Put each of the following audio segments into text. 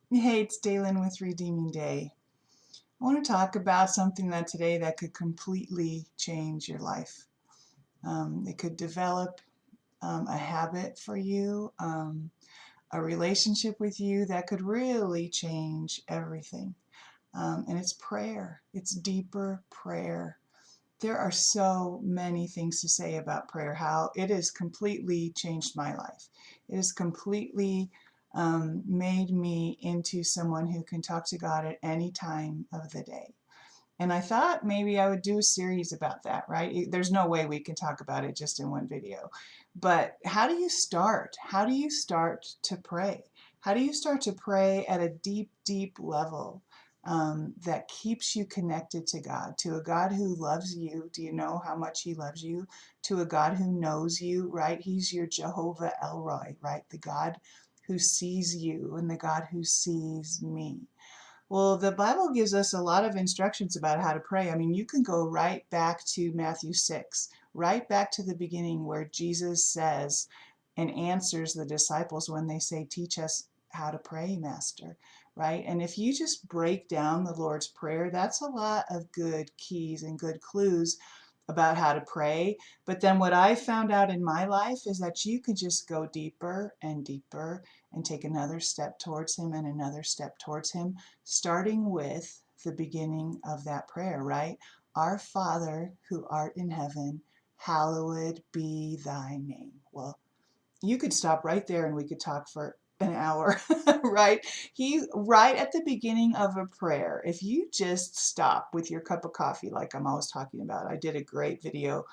Hey, it's Dalen with Redeeming Day. I want to talk about something that today that could completely change your life. It could develop a habit for you, a relationship with you that could really change everything. And it's prayer. It's deeper prayer. There are so many things to say about prayer, how it has completely changed my life. It has completely made me into someone who can talk to God at any time of the day. And I thought maybe I would do a series about that, right? There's no way we can talk about it just in one video. But how do you start? How do you start to pray? How do you start to pray at a deep, deep level that keeps you connected to God, to a God who loves you? Do you know how much He loves you? To a God who knows you, right? He's your Jehovah Elroy, right? The God who sees you and the God who sees me. Well, the Bible gives us a lot of instructions about how to pray. I mean, you can go right back to Matthew 6, right back to the beginning where Jesus says and answers the disciples when they say, "Teach us how to pray, Master," right? And if you just break down the Lord's Prayer, that's a lot of good keys and good clues about how to pray. But then what I found out in my life is that you could just go deeper and deeper and take another step towards Him and another step towards Him, starting with the beginning of that prayer, right? Our Father who art in heaven, hallowed be thy name. Well, you could stop right there and we could talk for an hour, right? Right at the beginning of a prayer, if you just stop with your cup of coffee, like I'm always talking about, I did a great video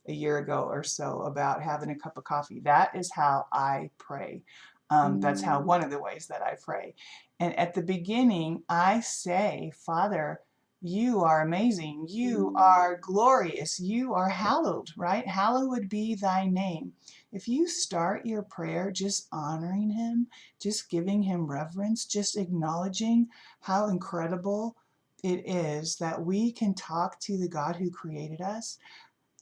a year ago or so about having a cup of coffee. That is how I pray. That's how one of the ways that I pray. And at the beginning, I say, Father, you are amazing. You are glorious. You are hallowed, right? Hallowed be thy name. If you start your prayer just honoring Him, just giving Him reverence, just acknowledging how incredible it is that we can talk to the God who created us,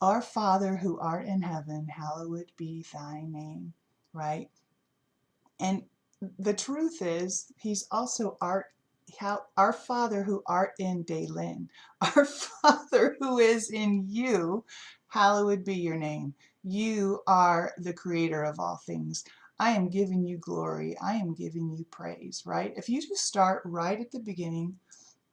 our Father who art in heaven, hallowed be thy name, right? And the truth is, He's also our Father who art in Daylin, our Father who is in you, hallowed be your name. You are the creator of all things. I am giving you glory. I am giving you praise, right? If you just start right at the beginning,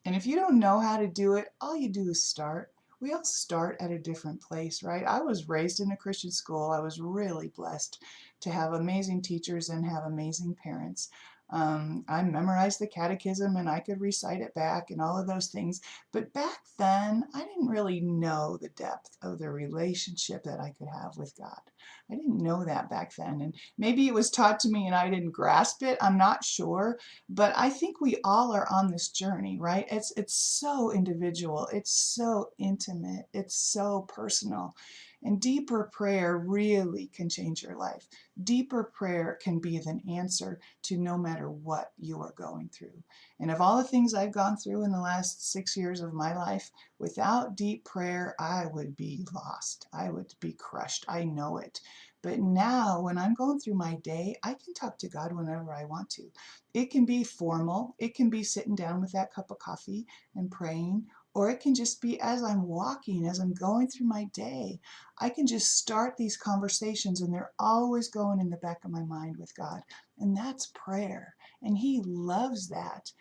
and if you don't know how to do it, all you do is start. We all start at a different place, right? I was raised in a Christian school. I was really blessed to have amazing teachers and have amazing parents. I memorized the catechism and I could recite it back and all of those things. But back then, I didn't really know the depth of the relationship that I could have with God. I didn't know that back then. And maybe it was taught to me and I didn't grasp it. I'm not sure. But I think we all are on this journey, right? It's so individual, it's so intimate, it's so personal. And deeper prayer really can change your life. Deeper prayer can be an answer to no matter what you are going through. And of all the things I've gone through in the last 6 years of my life, without deep prayer, I would be lost. I would be crushed. I know it. But now, when I'm going through my day, I can talk to God whenever I want to. It can be formal, it can be sitting down with that cup of coffee and praying, or it can just be as I'm walking, as I'm going through my day. I can just start these conversations and they're always going in the back of my mind with God. And that's prayer. And He loves that.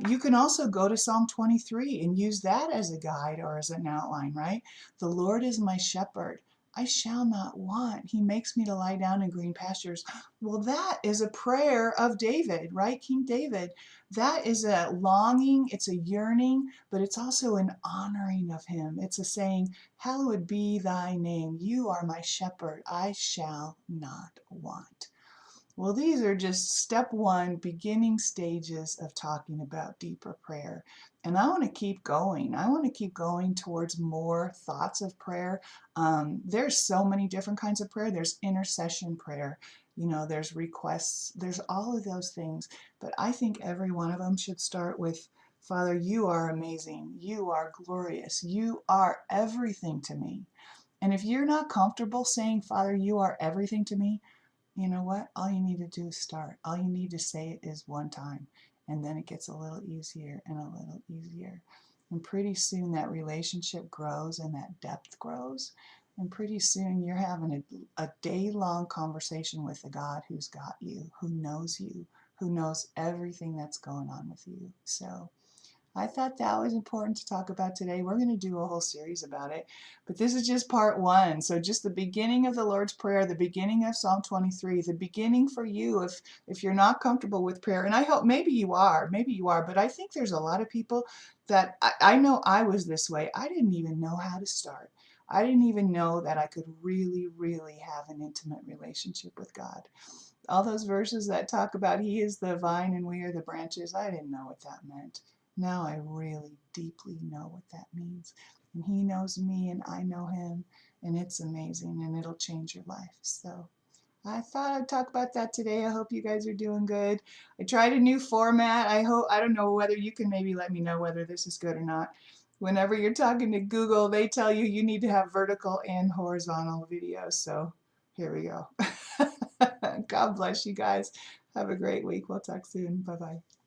You can also go to Psalm 23 and use that as a guide or as an outline, right? The Lord is my shepherd. I shall not want. He makes me to lie down in green pastures. Well, that is a prayer of David, right? King David. That is a longing, it's a yearning, but it's also an honoring of Him. It's a saying, hallowed be thy name. You are my shepherd. I shall not want. Well, these are just step one, beginning stages of talking about deeper prayer. And I want to keep going. I want to keep going towards more thoughts of prayer. There's so many different kinds of prayer. There's intercession prayer, there's requests, there's all of those things. But I think every one of them should start with, Father, you are amazing. You are glorious. You are everything to me. And if you're not comfortable saying, Father, you are everything to me, you know what? All you need to do is start. All you need to say it is one time. and then it gets a little easier and a little easier. And pretty soon that relationship grows and that depth grows. And pretty soon you're having a day-long conversation with the God who's got you, who knows everything that's going on with you. So I thought that was important to talk about today. We're going to do a whole series about it, but this is just part one. So just the beginning of the Lord's Prayer, the beginning of Psalm 23, the beginning for you if you're not comfortable with prayer. And I hope maybe you are, but I think there's a lot of people that I know I was this way. I didn't even know how to start. I didn't even know that I could really, really have an intimate relationship with God. All those verses that talk about He is the vine and we are the branches, I didn't know what that meant. Now I really deeply know what that means. And He knows me and I know Him, and it's amazing and it'll change your life. So I thought I'd talk about that today. I hope you guys are doing good. I tried a new format. I don't know whether you can maybe let me know whether this is good or not. Whenever you're talking to Google, they tell you you need to have vertical and horizontal videos. So here we go. God bless you guys. Have a great week. We'll talk soon. Bye bye.